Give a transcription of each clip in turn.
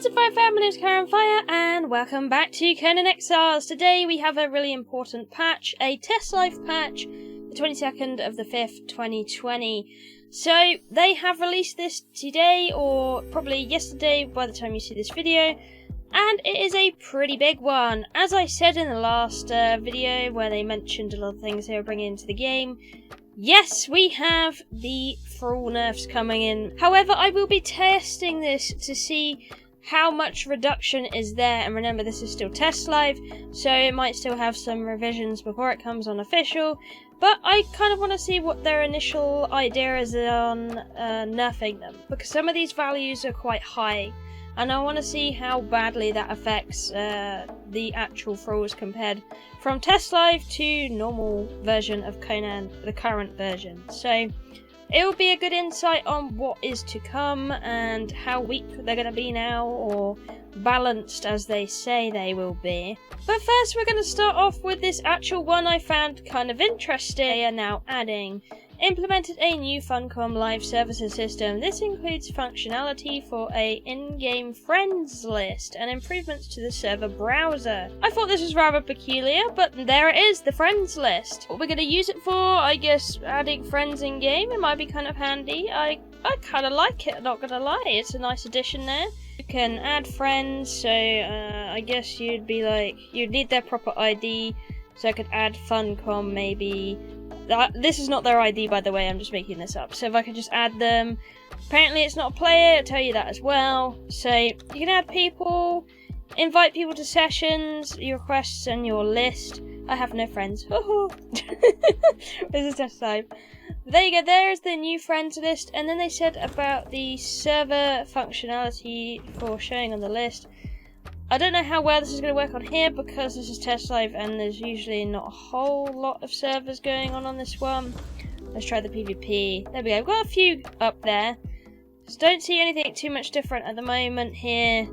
What's up, Fire family? It's Kiahonfire, and welcome back to Conan Exiles. Today we have a really important patch, a Testlive patch, the 22nd of the 5th, 2020. So, they have released this today, or probably yesterday by the time you see this video, and it is a pretty big one. As I said in the last video, where they mentioned a lot of things they were bringing into the game, yes, we have the THRALL nerfs coming in. However, I will be testing this to see how much reduction is there, and remember this is still Testlive, so it might still have some revisions before it comes on official, but I kind of want to see what their initial idea is on nerfing them, because some of these values are quite high, and I want to see how badly that affects the actual thralls compared from Testlive to normal version of Conan, the current version. So it will be a good insight on what is to come and how weak they're going to be now, or balanced as they say they will be. But first we're going to start off with this actual one I found kind of interesting. They are now adding implemented a new Funcom live services system. This includes functionality for a in-game friends list and improvements to the server browser. I thought this was rather peculiar, but there it is, the friends list. What we're going to use it for, I guess adding friends in-game. It might be kind of handy. I kind of like it, not going to lie. It's a nice addition there. You can add friends, so I guess you'd need their proper ID, so I could add Funcom maybe. This is not their ID, by the way, I'm just making this up. So if I could just add them. Apparently it's not a player, I'll tell you that as well. So you can add people, invite people to sessions, your requests and your list. I have no friends. This is Testlive. There you go, there is the new friends list. And then they said about the server functionality for showing on the list. I don't know how well this is going to work on here, because this is Testlive and there's usually not a whole lot of servers going on this one. Let's try the PvP. There we go, I've got a few up there. Just don't see anything too much different at the moment here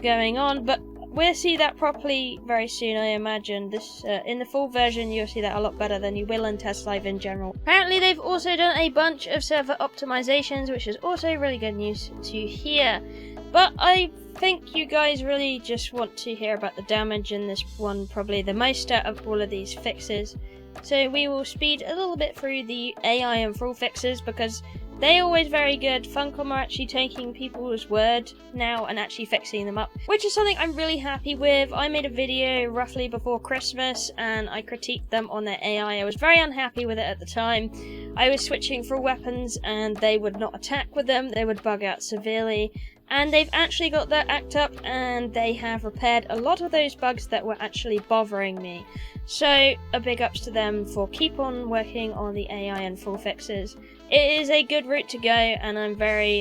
going on, but we'll see that properly very soon, I imagine. This in the full version you'll see that a lot better than you will in Testlive in general. Apparently they've also done a bunch of server optimizations, which is also really good news to hear. But I think you guys really just want to hear about the damage in this one, probably the most out of all of these fixes. So we will speed a little bit through the AI and thrall fixes, because they're always very good. Funcom are actually taking people's word now and actually fixing them up, which is something I'm really happy with. I made a video roughly before Christmas and I critiqued them on their AI. I was very unhappy with it at the time. I was switching for weapons and they would not attack with them, they would bug out severely. And they've actually got their act up and they have repaired a lot of those bugs that were actually bothering me. So a big ups to them for keep on working on the AI and thrall fixes. It is a good route to go and I'm very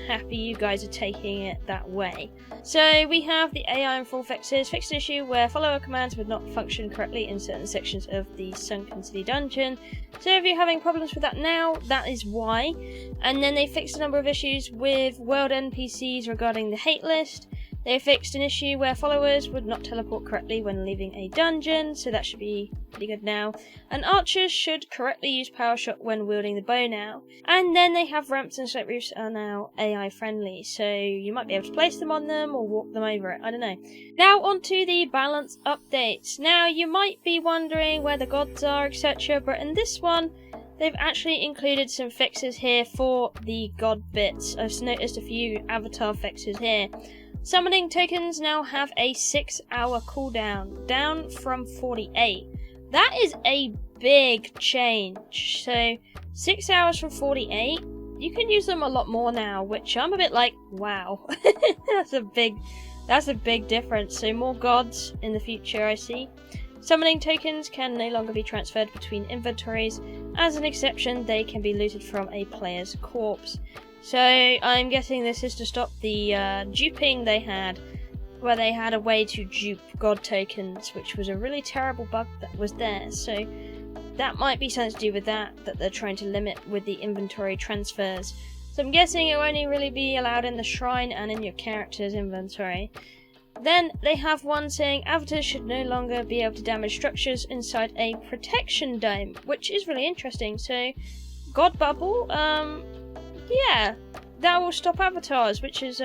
happy you guys are taking it that way. So we have the AI and thrall fixes. Fixed an issue where follower commands would not function correctly in certain sections of the Sunken City dungeon. So if you're having problems with that now, that is why. And then they fixed a number of issues with world NPCs regarding the hate list. They fixed an issue where followers would not teleport correctly when leaving a dungeon, so that should be pretty good now. And archers should correctly use power shot when wielding the bow now. And then they have ramps and slope roofs are now AI friendly, so you might be able to place them on them or walk them over it, I don't know. Now onto the balance updates. Now you might be wondering where the gods are, etc., but in this one they've actually included some fixes here for the god bits. I've noticed a few avatar fixes here. Summoning tokens now have a 6-hour cooldown, down from 48. That is a big change. So 6 hours from 48, you can use them a lot more now, which I'm a bit like, wow. That's a big difference. So more gods in the future, I see. Summoning tokens can no longer be transferred between inventories. As an exception, they can be looted from a player's corpse. So I'm guessing this is to stop the duping they had, where they had a way to dupe god tokens, which was a really terrible bug that was there. So that might be something to do with that they're trying to limit with the inventory transfers. So I'm guessing it will only really be allowed in the shrine and in your character's inventory. Then they have one saying avatars should no longer be able to damage structures inside a protection dome, which is really interesting. So God Bubble, yeah, that will stop avatars, which is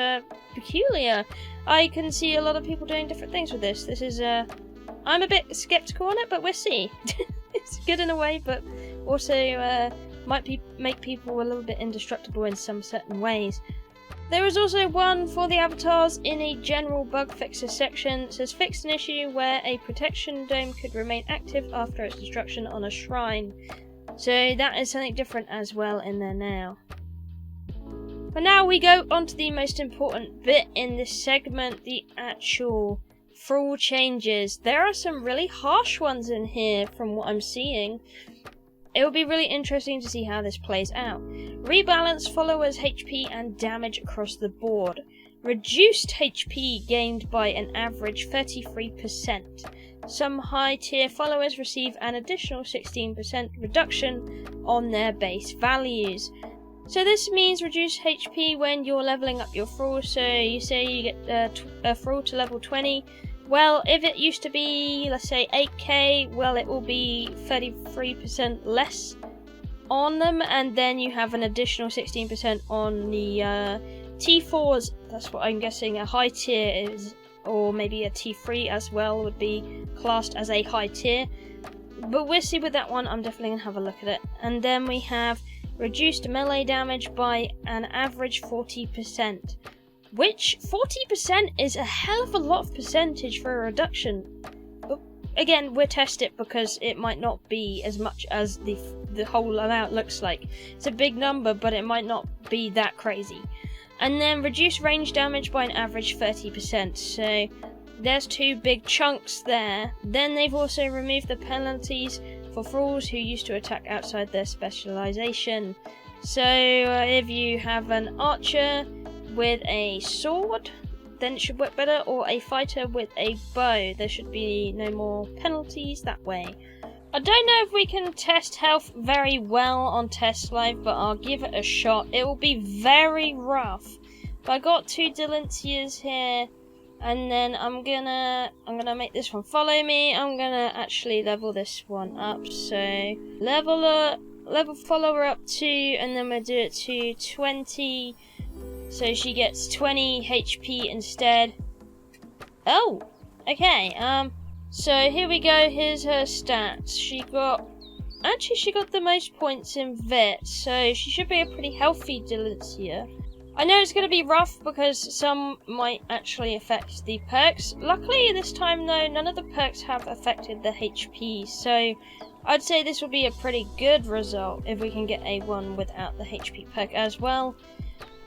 peculiar. I can see a lot of people doing different things with this. This is I'm a bit skeptical on it, but we'll see. It's good in a way, but also might make people a little bit indestructible in some certain ways. There is also one for the avatars in a general bug fixes section. It says fixed an issue where a protection dome could remain active after its destruction on a shrine. So that is something different as well in there now. But now we go on to the most important bit in this segment, the actual thrall changes. There are some really harsh ones in here from what I'm seeing. It will be really interesting to see how this plays out. Rebalance followers' HP and damage across the board. Reduced HP gained by an average 33%. Some high tier followers receive an additional 16% reduction on their base values. So this means reduced HP when you're leveling up your thrall. So you say you get a thrall to level 20. Well, if it used to be, let's say, 8k, well, it will be 33% less on them, and then you have an additional 16% on the T4s. That's what I'm guessing a high tier is, or maybe a T3 as well would be classed as a high tier. But we'll see with that one. I'm definitely going to have a look at it. And then we have reduced melee damage by an average 40%. Which 40% is a hell of a lot of percentage for a reduction. But again, we'll test it because it might not be as much as the whole amount looks like. It's a big number, but it might not be that crazy. And then reduce range damage by an average 30%. So there's two big chunks there. Then they've also removed the penalties for thralls who used to attack outside their specialization. So if you have an archer with a sword, then it should work better, or a fighter with a bow. There should be no more penalties that way. I don't know if we can test health very well on Testlive, but I'll give it a shot. It will be very rough. But I got 2 Delincias here, and then I'm gonna make this one follow me. I'm gonna actually level this one up. So level follower up to, and then we'll do it to 20. So she gets 20 HP instead. Oh, okay. So here we go. Here's her stats. She got the most points in Vit, so she should be a pretty healthy Delincia. I know it's going to be rough because some might actually affect the perks. Luckily this time though, none of the perks have affected the HP, so I'd say this will be a pretty good result if we can get a one without the HP perk as well.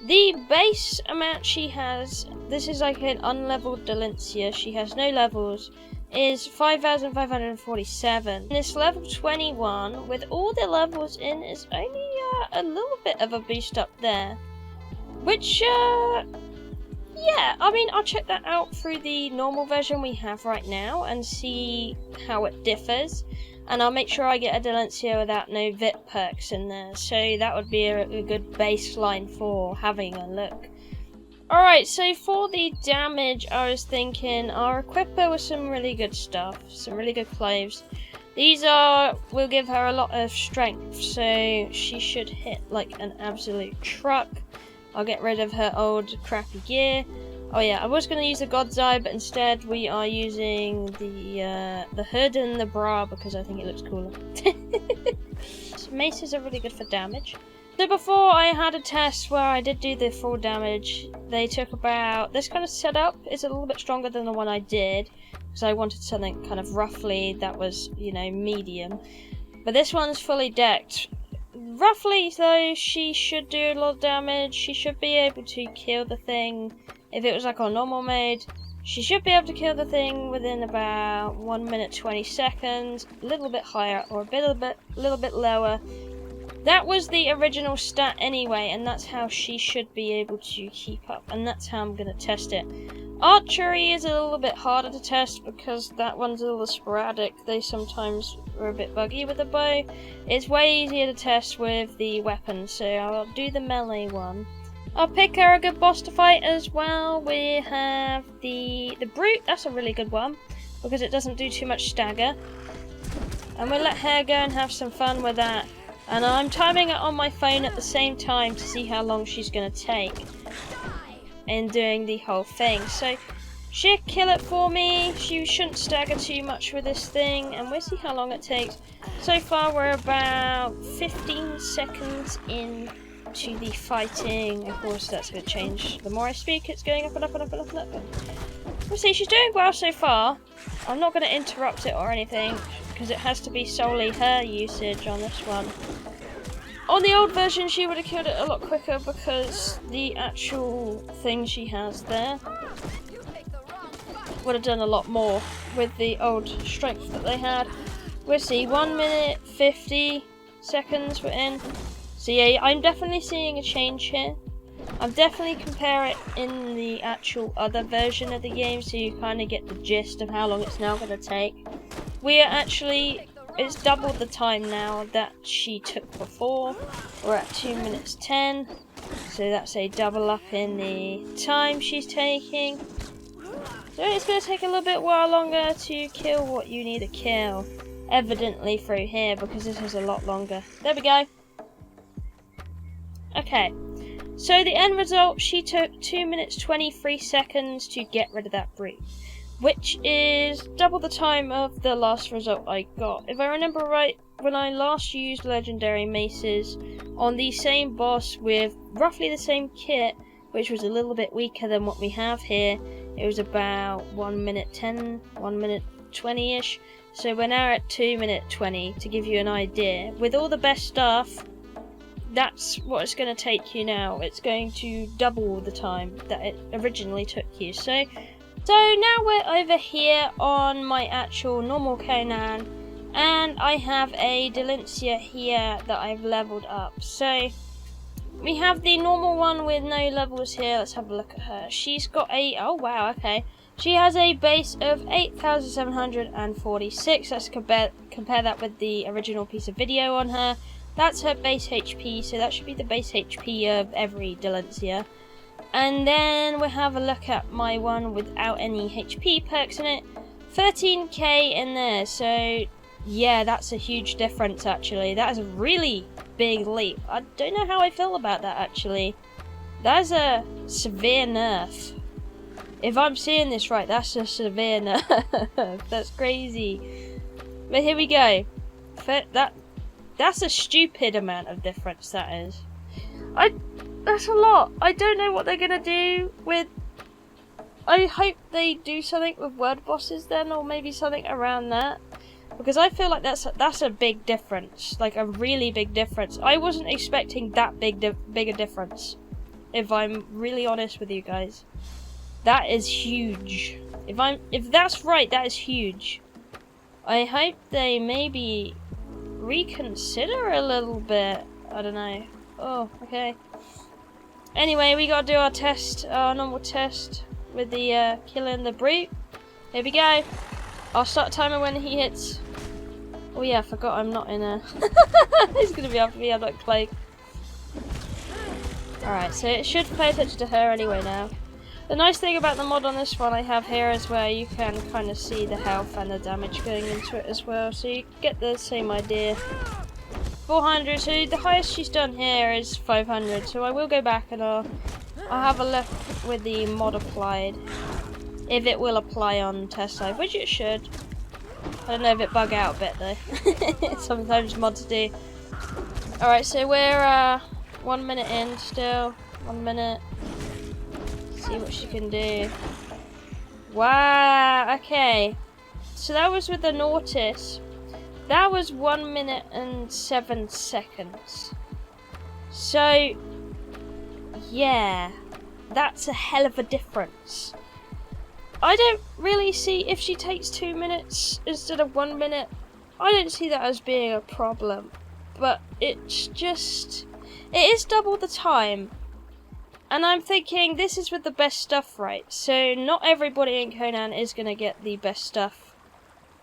The base amount she has, this is like an unleveled Delincia, she has no levels, is 5,547. And it's level 21, with all the levels in, is only a little bit of a boost up there. Which, yeah, I mean, I'll check that out through the normal version we have right now and see how it differs. And I'll make sure I get a Delincia without no Vit perks in there. So that would be a good baseline for having a look. Alright, so for the damage, I was thinking I'll equip her with some really good stuff. Some really good clothes. These will give her a lot of strength. So she should hit like an absolute truck. I'll get rid of her old crappy gear. Oh yeah, I was going to use the God's Eye, but instead we are using the hood and the bra because I think it looks cooler. Maces are really good for damage. So before I had a test where I did do the full damage, they took about, this kind of setup is a little bit stronger than the one I did, because I wanted something kind of roughly that was, you know, medium. But this one's fully decked. Roughly though, she should do a lot of damage. She should be able to kill the thing. If it was like on normal mode, she should be able to kill the thing within about 1 minute 20 seconds, a little bit higher or a little bit lower. That was the original stat anyway, and that's how she should be able to keep up, and that's how I'm going to test it. Archery is a little bit harder to test because that one's a little sporadic. They sometimes are a bit buggy with the bow. It's way easier to test with the weapon, so I'll do the melee one. I'll pick her a good boss to fight as well. We have the Brute. That's a really good one because it doesn't do too much stagger. And we'll let her go and have some fun with that. And I'm timing it on my phone at the same time to see how long she's going to take in doing the whole thing. So she'll kill it for me. She shouldn't stagger too much with this thing, and we'll see how long it takes. So far we're about 15 seconds in to the fighting. Of course that's going to change. The more I speak, it's going up and up and up and up and up. We'll see, she's doing well so far. I'm not going to interrupt it or anything, because it has to be solely her usage on this one. On the old version she would have killed it a lot quicker, because the actual thing she has there would have done a lot more with the old strength that they had. We'll see, 1 minute 50 seconds we're in. So yeah, I'm definitely seeing a change here. I'll definitely compare it in the actual other version of the game so you kind of get the gist of how long it's now going to take. We are actually, it's doubled the time now that she took before. We're at 2 minutes 10, so that's a double up in the time she's taking. So it's going to take a little bit while longer to kill what you need to kill, evidently through here, because this is a lot longer. There we go. Okay, so the end result, she took 2 minutes 23 seconds to get rid of that brute, which is double the time of the last result I got. If I remember right, when I last used legendary maces on the same boss with roughly the same kit, which was a little bit weaker than what we have here, it was about 1 minute 10, 1 minute 20-ish. So we're now at 2 minute 20 to give you an idea. With all the best stuff, that's what it's going to take you now. It's going to double the time that it originally took you. So now we're over here on my actual normal Conan, and I have a Delincia here that I've leveled up. So we have the normal one with no levels here. Let's have a look at her. She's got a, oh wow, okay. She has a base of 8,746. Let's compare that with the original piece of video on her. That's her base HP, so that should be the base HP of every Delincia. And then we'll have a look at my one without any HP perks in it. 13k in there, so yeah, that's a huge difference actually. That is a really big leap. I don't know how I feel about that actually. That's a severe nerf. If I'm seeing this right, that's a severe nerf. That's crazy. But here we go. That's a stupid amount of difference, that is. That's a lot. I don't know what they're gonna do with. I hope they do something with word bosses then, or maybe something around that, because I feel like that's a big difference, like a really big difference. I wasn't expecting that big a difference. If I'm really honest with you guys, that is huge. If that's right, that is huge. I hope they maybe reconsider a little bit. I don't know. Oh, okay. Anyway, we gotta do our test, our normal test with the killing the brute. Here we go. I'll start timer when he hits. Oh yeah, I forgot I'm not in a. He's gonna be after me. I'm not Cloak. Alright, so it should pay attention to her anyway now. The nice thing about the mod on this one I have here is where you can kind of see the health and the damage going into it as well, so you get the same idea. 400, so the highest she's done here is 500, so I will go back and I'll have a look with the mod applied, if it will apply on Testlive, which it should. I don't know if it bug out a bit though. Sometimes mods do. Alright, so we're 1 minute in still, 1 minute. See what she can do. Wow, okay. So that was with the Nautis. That was 1 minute and 7 seconds. So, yeah, that's a hell of a difference. I don't really see, if she takes 2 minutes instead of 1 minute, I don't see that as being a problem. But it's just, it is double the time. And I'm thinking, this is with the best stuff, right? So not everybody in Conan is going to get the best stuff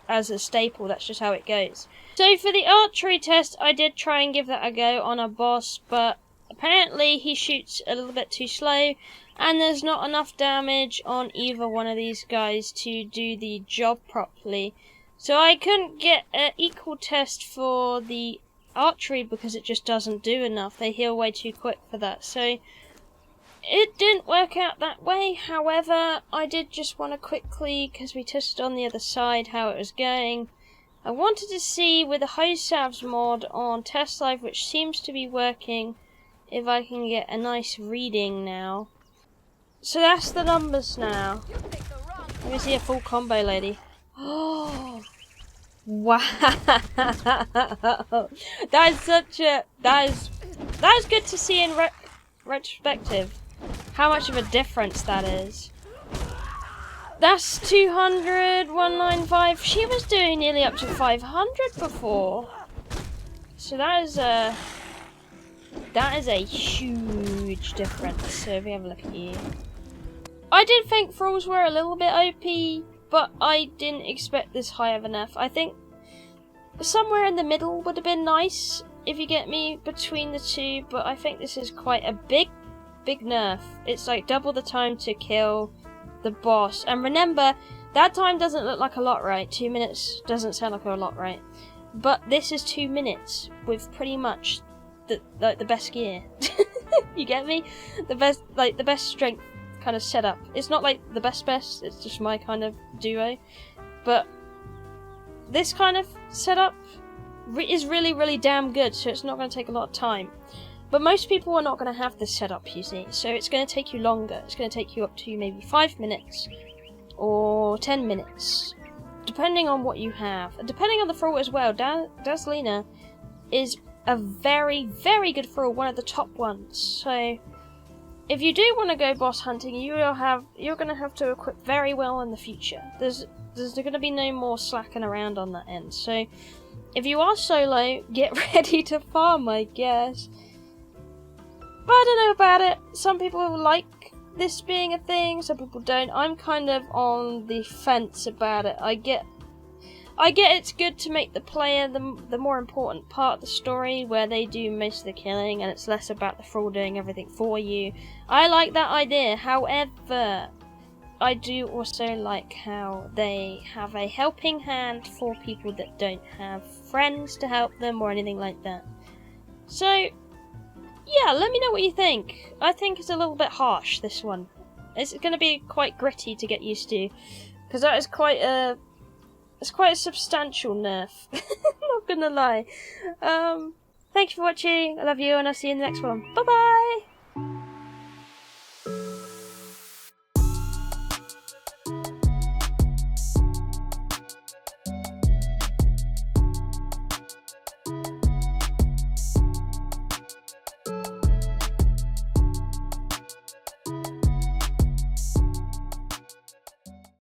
as a staple. That's just how it goes. So for the archery test, I did try and give that a go on a boss, but apparently he shoots a little bit too slow, and there's not enough damage on either one of these guys to do the job properly. So I couldn't get an equal test for the archery because it just doesn't do enough. They heal way too quick for that. So it didn't work out that way. However, I did just want to quickly, because we tested on the other side how it was going, I wanted to see with the hose salves mod on Testlive, which seems to be working, if I can get a nice reading now. So that's the numbers now. Let me see a full combo, lady. Oh, wow! That is such a that is good to see in retrospective. How much of a difference that is. That's 200, 195. She was doing nearly up to 500 before. So that is a huge difference. So if we have a look at you. I did think thralls were a little bit OP, but I didn't expect this high of a nerf. I think somewhere in the middle would have been nice, if you get me, between the two, but I think this is quite a big nerf. It's like double the time to kill the boss. And remember, that time doesn't look like a lot, right? 2 minutes doesn't sound like a lot, right? But this is 2 minutes with pretty much the best gear. You get me? The best strength kind of setup. It's not like the best, it's just my kind of duo. But this kind of setup is really damn good, so it's not going to take a lot of time. But most people are not going to have this setup, you see, so it's going to take you longer. It's going to take you up to maybe 5 minutes or 10 minutes, depending on what you have. And depending on the thrall as well. Dazzlina is a very good thrall, one of the top ones. So if you do want to go boss hunting, you're going to have to equip very well in the future. There's going to be no more slacking around on that end. So if you are solo, get ready to farm, I guess. But I don't know about it. Some people like this being a thing, some people don't. I'm kind of on the fence about it. I get it's good to make the player the more important part of the story, where they do most of the killing and it's less about the thrall doing everything for you. I like that idea. However, I do also like how they have a helping hand for people that don't have friends to help them or anything like that. So yeah, let me know what you think. I think it's a little bit harsh, this one. It's going to be quite gritty to get used to, because that is quite a substantial nerf. Not gonna lie. Thank you for watching. I love you, and I'll see you in the next one. Bye bye.